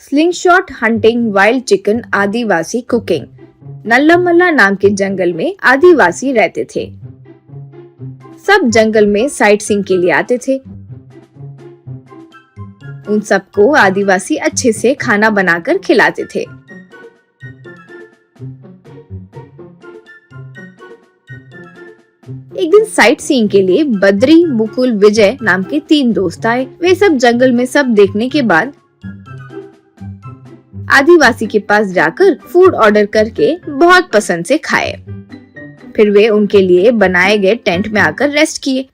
स्लिंगशॉट hunting wild chicken आदिवासी cooking. Nallamalla नाम के जंगल में आदिवासी रहते थे। सब जंगल में साइट सीइंग के लिए आते थे। उन सबको आदिवासी अच्छे से खाना बनाकर खिलाते थे। एक दिन साइट सीइंग के लिए बद्री, मुकुल, विजय नाम के 3 दोस्त आए। वे सब जंगल में सब देखने के बाद आदिवासी के पास जाकर फूड ऑर्डर करके बहुत पसंद से खाए। फिर वे उनके लिए बनाए गए टेंट में आकर रेस्ट किए।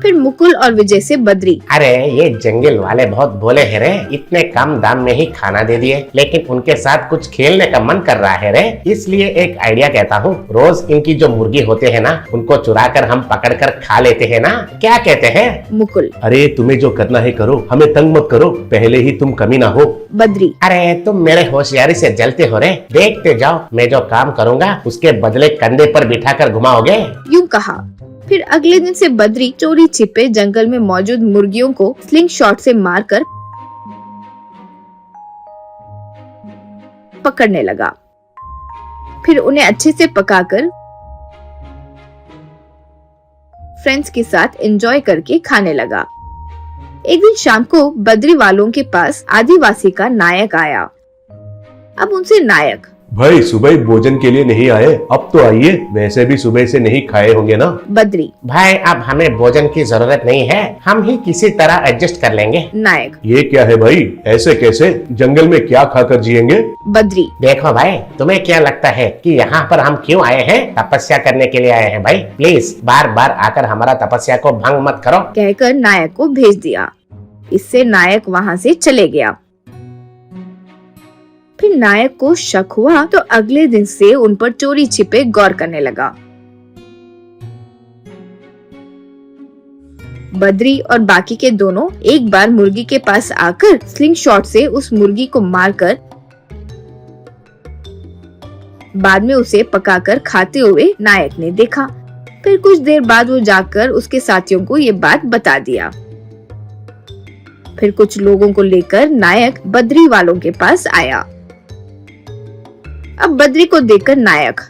फिर मुकुल और विजय से बद्री, अरे ये जंगल वाले बहुत भोले है रे, इतने कम दाम में ही खाना दे दिए, लेकिन उनके साथ कुछ खेलने का मन कर रहा है रे, इसलिए एक आइडिया कहता हूँ। रोज इनकी जो मुर्गी होते हैं ना, उनको चुरा कर हम पकड़ कर खा लेते हैं ना, क्या कहते हैं? मुकुल, अरे तुम्हें जो करना है करो, हमें तंग मत करो, पहले ही तुम कमी ना हो। बद्री, अरे तुम मेरे होशियारी से जलते हो रे, देखते जाओ मैं जो काम करूँगा उसके बदले कंधे पर बिठा कर घुमाओगे। यूं कहा। फिर अगले दिन से बद्री चोरी छिपे जंगल में मौजूद मुर्गियों को स्लिंग शॉट से मारकर पकड़ने लगा। फिर उन्हें अच्छे से पकाकर फ्रेंड्स के साथ एंजॉय करके खाने लगा। एक दिन शाम को बद्री वालों के पास आदिवासी का नायक आया। अब उनसे नायक, भाई सुबह भोजन के लिए नहीं आए, अब तो आइए, वैसे भी सुबह से नहीं खाए होंगे ना। बद्री, भाई अब हमें भोजन की जरूरत नहीं है, हम ही किसी तरह एडजस्ट कर लेंगे। नायक, ये क्या है भाई, ऐसे कैसे, जंगल में क्या खाकर जिएंगे? बद्री, देखो भाई, तुम्हें क्या लगता है कि यहाँ पर हम क्यों आए हैं? तपस्या करने के लिए आए हैं भाई, प्लीज बार बार आकर हमारा तपस्या को भंग मत करो। कहकर नायक को भेज दिया। इससे नायक वहाँ से चले गया। फिर नायक को शक हुआ तो अगले दिन से उन पर चोरी छिपे गौर करने लगा। बद्री और बाकी के दोनों एक बार मुर्गी के पास आकर स्लिंग शॉट से उस मुर्गी को मारकर बाद में उसे पकाकर खाते हुए नायक ने देखा। फिर कुछ देर बाद वो जाकर उसके साथियों को ये बात बता दिया। फिर कुछ लोगों को लेकर नायक बद्री वालों के पास आया। अब बद्री को देखकर नायक,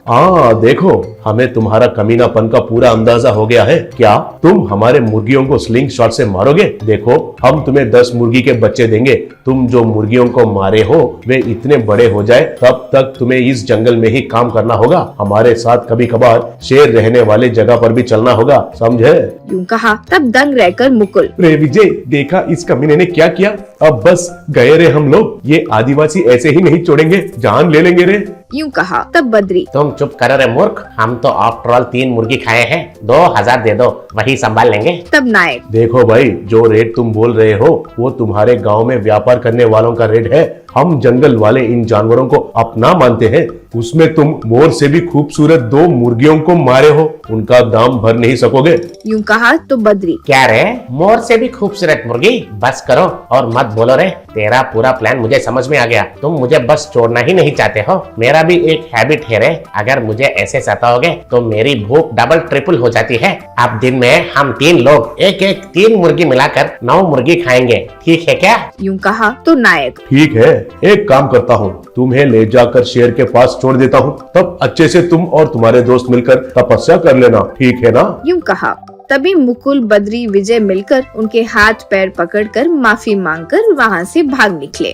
देखो, हमें तुम्हारा कमीनापन का पूरा अंदाजा हो गया है। क्या तुम हमारे मुर्गियों को स्लिंग शॉट से मारोगे? देखो, हम तुम्हें 10 मुर्गी के बच्चे देंगे। तुम जो मुर्गियों को मारे हो वे इतने बड़े हो जाए तब तक तुम्हें इस जंगल में ही काम करना होगा। हमारे साथ कभी कभार शेर रहने वाले जगह पर भी चलना होगा, समझे? यूं कहा। तब दंग रहकर मुकुल, रे विजय, देखा इस कमीने ने क्या किया? अब बस गए रे हम लोग, ये आदिवासी ऐसे ही नहीं छोड़ेंगे, जान ले लेंगे रे। यूं कहा। तब बद्री, तुम चुप करो रे मूर्ख, हम तो आफ्टर ऑल 3 मुर्गी खाए हैं, 2000 दे दो, वही संभाल लेंगे। तब नायक, देखो भाई, जो रेट तुम बोल रहे हो वो तुम्हारे गांव में व्यापार करने वालों का रेट है। हम जंगल वाले इन जानवरों को अपना मानते हैं, उसमें तुम मोर से भी खूबसूरत 2 मुर्गियों को मारे हो, उनका दाम भर नहीं सकोगे। यूं कहा तो बद्री, क्या रे, मोर से भी खूबसूरत मुर्गी? बस करो और मत बोलो रे, तेरा पूरा प्लान मुझे समझ में आ गया। तुम मुझे बस छोड़ना ही नहीं चाहते हो। मेरा भी एक हैबिट है रे, अगर मुझे ऐसे सताओगे तो मेरी भूख डबल ट्रिपल हो जाती है। अब दिन में हम 3 लोग एक 3 मुर्गी मिलाकर 9 मुर्गी खाएंगे, ठीक है क्या? यूं कहा तो नायक, ठीक है, एक काम करता हूँ, तुम्हें ले जाकर शेर के पास छोड़ देता हूँ, तब अच्छे से तुम और तुम्हारे दोस्त मिलकर तपस्या कर लेना, ठीक है ना? यूं कहा। तभी मुकुल, बद्री, विजय मिलकर उनके हाथ पैर पकड़कर माफी मांगकर वहाँ से भाग निकले।